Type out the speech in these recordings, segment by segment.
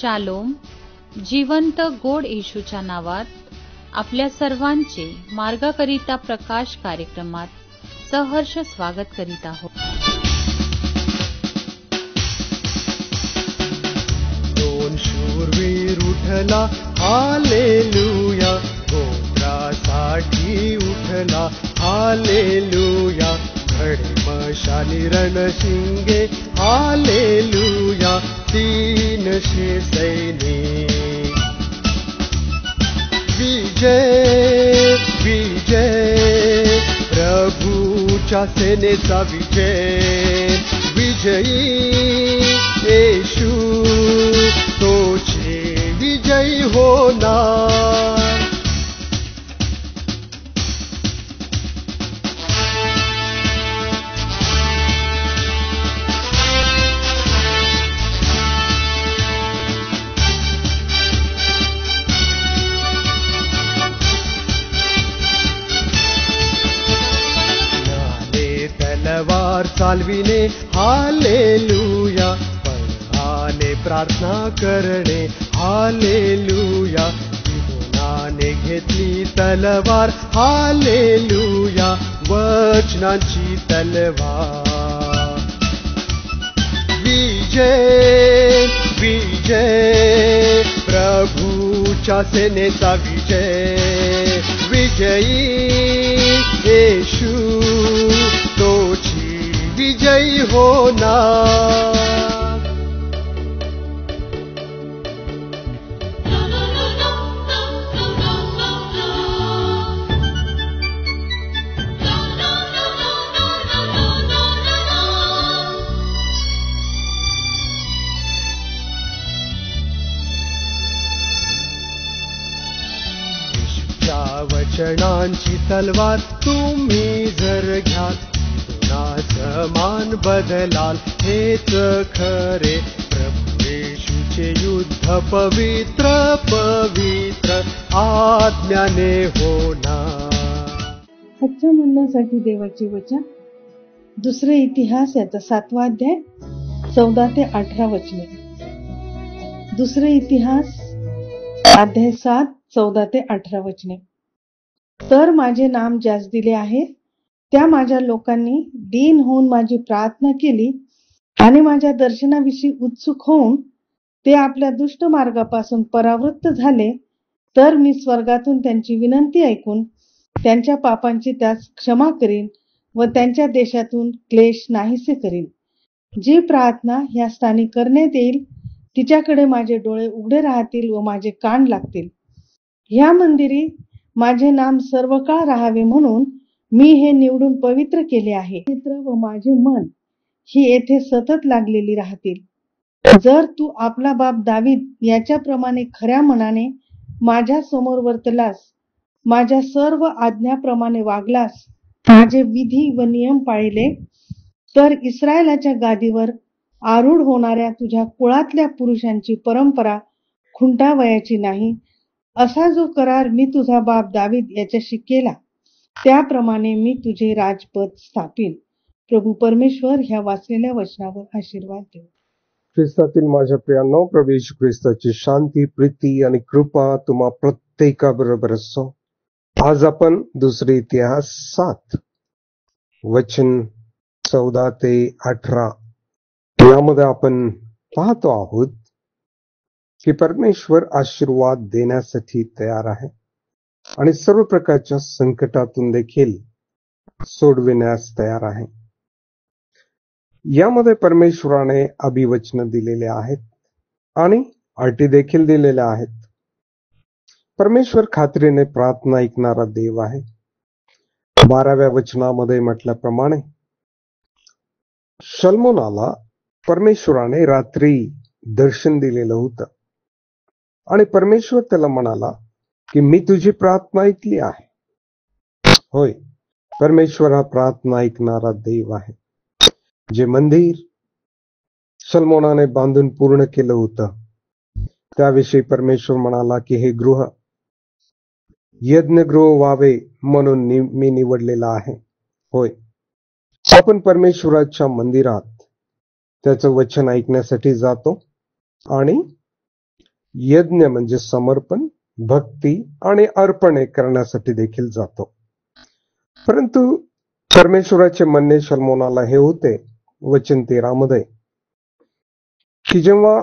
Shalom. जिवंत गोड येशूच्या नावात आपल्या सर्वांचे मार्गाकरिता प्रकाश कार्यक्रमात सहर्ष स्वागत करीत आहोत. दोन शूरवीर उठला, हालेलुया. गोत्रासाठी उठला, हालेलुया. खडे मशाली रणशिंगे, हालेलुया. 300 सैनिक. विजय विजय, प्रभूच्या सेनेचा विजय. विजयी येशू तोचे विजयी होणार. तलवार चालविणे, हालेलुया. पळाने प्रार्थना करणे, हालेलुया. विदोनाने घेतली तलवार, हालेलुया. वचनांची तलवार. विजय विजय, प्रभूच्या सेनेचा विजय. विजयी येशू तोची विजयी होणार. वचनांची तलवार तुम्ही जर घ्याल, मान बदलाल. हेच खरे प्रभू येशूचे युद्ध पवित्र पवित्र आज्ञाने होणार. आजच्या म्हणण्यासाठी देवाचे वचन दुसरे इतिहास याचा 7वा अध्याय 14 ते 18 वचने. दुसरे इतिहास अध्याय 7 14 ते 18 वचने. तर माझे नाम ज्यास दिले आहे त्या माझ्या लोकांनी दीन होऊन माझी प्रार्थना केली आणि माझ्या दर्शनाविषयी उत्सुक होऊन ते आपल्या दुष्ट मार्गापासून परावृत्त झाले, तर मी स्वर्गातून त्यांची विनंती ऐकून त्यांच्या पापांची त्यास क्षमा करीन व त्यांच्या देशातून क्लेश नाहीसे करीन. जी प्रार्थना ह्या स्थानी करण्यात येईल तिच्याकडे माझे डोळे उघडे राहतील व माझे कान लागतील. ह्या मंदिरी माझे नाम सर्व काळ राहावे म्हणून मी हे निवडून पवित्र केले आहे. मित्र व माझे मन ही येथे सतत लागलेली राहतील. जर तू आपला बाप दावीद याच्याप्रमाणे खऱ्या मनाने माझ्या समोर वर्तलास, माझ्या सर्व आज्ञाप्रमाणे वागलास, माझे विधी व नियम पाळले, तर इस्रायलाच्या गादीवर आरूढ होणाऱ्या तुझ्या कुळातल्या पुरुषांची परंपरा खुंटावयाची नाही. असा जो करार मी तुझा बाप दावीद याच्याशी केला, त्याप्रमाणे मी तुझे राजपद स्थापीन. प्रभू परमेश्वर ह्या वाचलेल्या वचनावर आशीर्वाद देव. ख्रिस्तातील माझ्या प्रियांनो, प्रभू येशू ख्रिस्ताची शांती, प्रीती आणि कृपा तुम्हा प्रत्येकाबरोबर असो. आज आपण दुसरे इतिहास 7 वचन 14 ते 18 यामध्ये आपण पाहतो आहोत की परमेश्वर आशीर्वाद देण्यासाठी तयार आहे आणि सर्व प्रकारच्या संकटातून देखील सोडविण्यास तयार आहे. यामध्ये परमेश्वराने अभिवचन दिलेले आहेत आणि अटी देखील दिलेल्या आहेत. परमेश्वर खात्रीने प्रार्थना ऐकणारा देव आहे. 12व्या वचनामध्ये म्हटल्याप्रमाणे शल्मोनाला परमेश्वराने रात्री दर्शन दिलेलं होतं आणि परमेश्वर त्याला म्हणाला की मी तुझी प्रार्थना ऐकली आहे. होय, परमेश्वर हा प्रार्थना ऐकणारा देव आहे. जे मंदिर शल्मोनाने बांधून पूर्ण केलं होतं त्याविषयी परमेश्वर म्हणाला की हे गृह यज्ञगृह व्हावे म्हणून मी निवडलेला आहे. होय, आपण परमेश्वराच्या मंदिरात त्याचं वचन ऐकण्यासाठी जातो आणि यज्ञ म्हणजे समर्पण, भक्ती आणि अर्पणे करण्यासाठी देखील जातो. परंतु परमेश्वराचे म्हणणे शलोमोनाला हे होते वचन 13 मध्ये की जेव्हा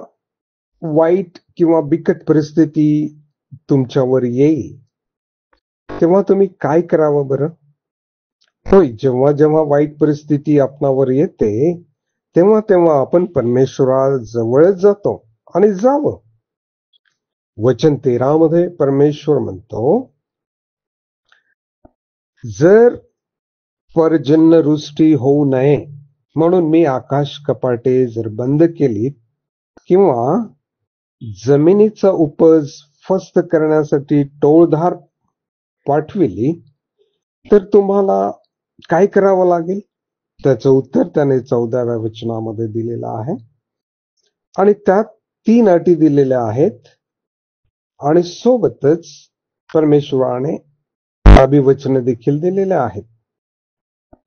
वाईट किंवा बिकट परिस्थिती तुमच्यावर येईल तेव्हा तुम्ही काय करावं बरं? होय, जेव्हा जेव्हा वाईट परिस्थिती आपणावर येते तेव्हा तेव्हा आपण परमेश्वराजवळच जातो आणि जावं. वचन 13 मध्ये परमेश्वर म्हणतो, जर पर्जन्यवृष्टी होऊ नये म्हणून मी आकाश कपाटे जर बंद केलीत किंवा जमिनीचा उपज फस्त करण्यासाठी टोळधार पाठविली तर तुम्हाला काय करावं लागेल? त्याचं उत्तर त्याने 14व्या वचनामध्ये दिलेलं आहे आणि त्यात 3 अटी दिलेल्या आहेत आणि सोबतच परमेश्वराने अभिवचन देखील दिलेले आहेत.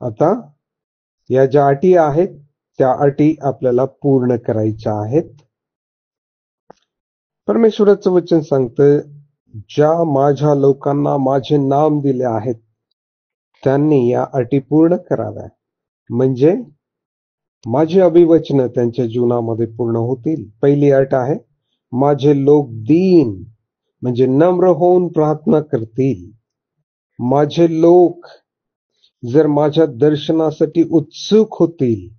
आता या ज्या अटी आहेत त्या अटी आपल्याला पूर्ण करायच्या आहेत. परमेश्वराचं वचन सांगतं, ज्या माझ्या लोकांना माझे नाम दिले आहेत त्यांनी या अटी पूर्ण कराव्या, म्हणजे माझे अभिवचन त्यांच्या जीवनामध्ये पूर्ण होतील. पहिली अट आहे, माझे लोक दीन म्हणजे नम्र होऊन प्रार्थना करतील. माझे लोक जर माझ्या दर्शनासाठी उत्सुक होतील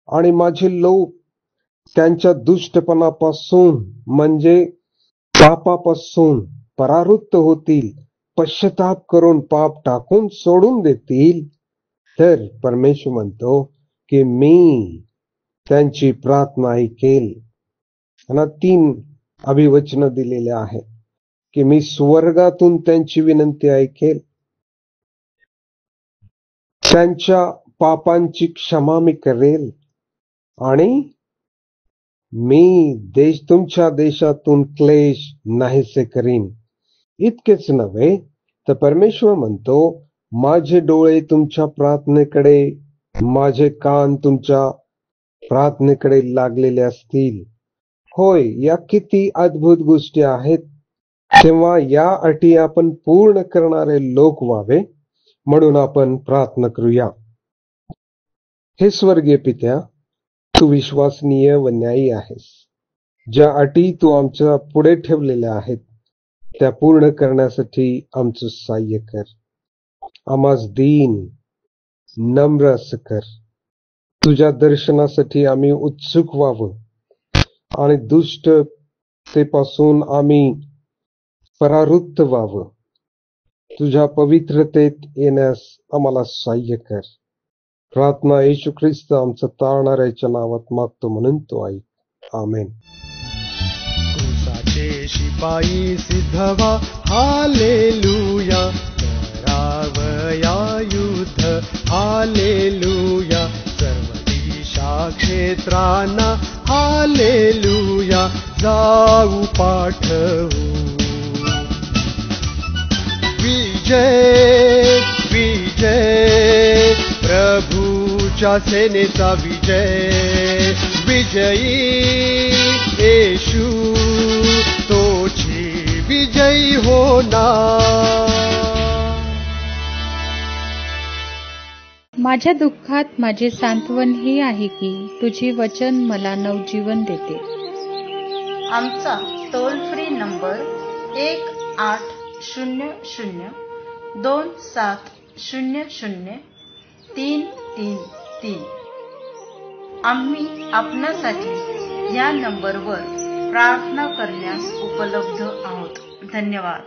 आणि माझे लोक त्यांच्या दुष्टपणापासून म्हणजे पापापासून परावृत्त होतील, पश्चाताप करून पाप टाकून सोडून देतील, तर परमेश्वर म्हणतो की मी त्यांची प्रार्थना ऐकेल. त्यांना 3 अभिवचन दिलेले आहेत की मी स्वर्गातून त्यांची विनंती ऐकेल, त्यांच्या पापांची क्षमा मी करेल आणि मी तुमच्या देशातून क्लेश नाहीसे करीन. इतकेच नव्हे तर परमेश्वर म्हणतो, माझे डोळे तुमच्या प्रार्थनेकडे, माझे कान तुमच्या प्रार्थनेकडे लागलेले असतील. होय, या किती अद्भुत गोष्टी आहेत. तेव्हा या अटी आपण पूर्ण करणारे लोक व्हावे म्हणून आपण प्रार्थना करूया. हे स्वर्गीय पित्या, तू विश्वसनीय व न्यायी आहेस. ज्या अटी तू आमच्या पुढे ठेवलेल्या आहेत त्या पूर्ण करण्यासाठी आमचं सहाय्य कर. आम्हास दीन नम्र असं कर. तुझ्या दर्शनासाठी आम्ही उत्सुक व्हावं आणि दुष्टतेपासून आम्ही परावृत्त व्हावं. तुझ्या पवित्रतेत येण्यास आम्हाला सहाय्य कर. प्रार्थना येशू ख्रिस्त आमचं तारणाऱ्याच्या नावात मागतो म्हणून तो ऐक. आमेन. क्रूसाचे शिपाई सिद्धवा, हालेलुया. करावया युद्ध, हालेलुया. सर्व दिशा क्षेत्रांना, हालेलुया. जाऊ पाठवू. विजय विजय, प्रभूच्या सेनेचा विजय. विजयी येशू तोची विजयी होणार. माझ्या दुःखात माझे सांत्वन हे आहे की तुझे वचन मला नवजीवन देते. आमचा टोल फ्री नंबर 1-800-2700-333. आम्ही आपणासाठी या नंबरवर प्रार्थना करण्यास उपलब्ध आहोत. धन्यवाद.